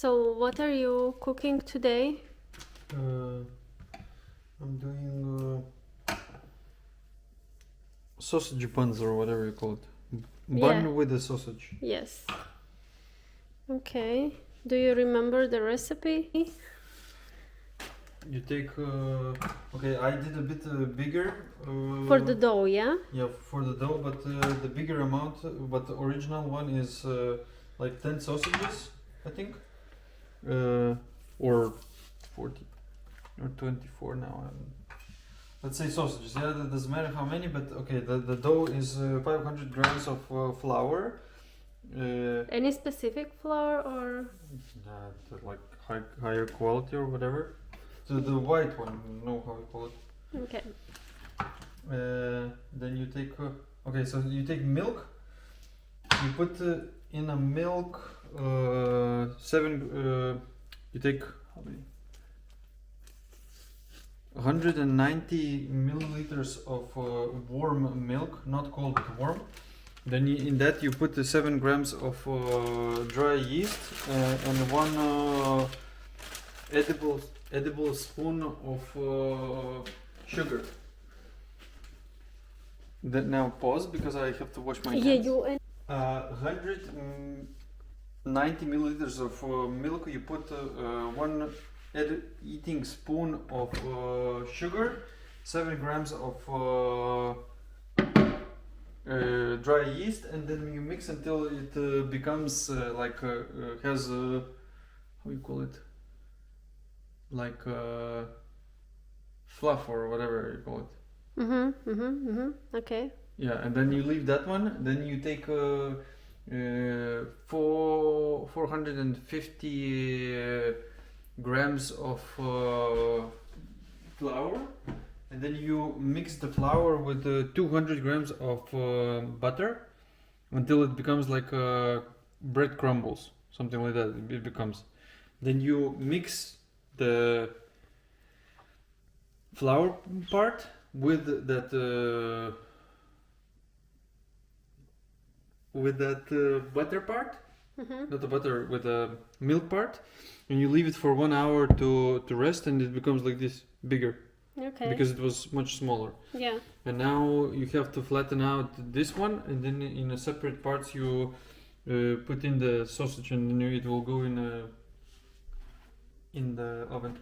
So what are you cooking today? I'm doing sausage buns or whatever you call it. Bun Yeah. with a sausage. Yes. Okay. Do you remember the recipe? You take, okay, I did a bit bigger. For the dough, yeah? Yeah, for the dough, but the bigger amount, but the original one is like 10 sausages, I think. Or 40 or 24 now. Let's say sausages, yeah, that doesn't matter how many, but okay, the dough is 500 grams of flour. Any specific flour or? Like higher quality or whatever. The white one, know how you call it. Okay. Then you take, okay, so you take milk, you put in a milk, you take how many? 190 milliliters of warm milk, not cold but warm. Then in that you put 7 grams of dry yeast and one edible spoon of sugar. Then now pause because I have to wash my hands. Yeah, you 190 milliliters of milk. You put one eating spoon of sugar, 7 grams of dry yeast, and then you mix until it becomes has how you call it, like fluff or whatever you call it. Okay. Yeah, and then you leave that one. Then you take 450 grams of flour, and then you mix the flour with 200 grams of butter until it becomes like bread crumbles, something like that. It becomes. Then you mix the flour part with that butter part, not the butter, with the milk part, and you leave it for 1 hour to rest, and it becomes like this, bigger. Okay. Because it was much smaller. Yeah. And now you have to flatten out this one, and then in a separate parts you put in the sausage, and then it will go in the oven.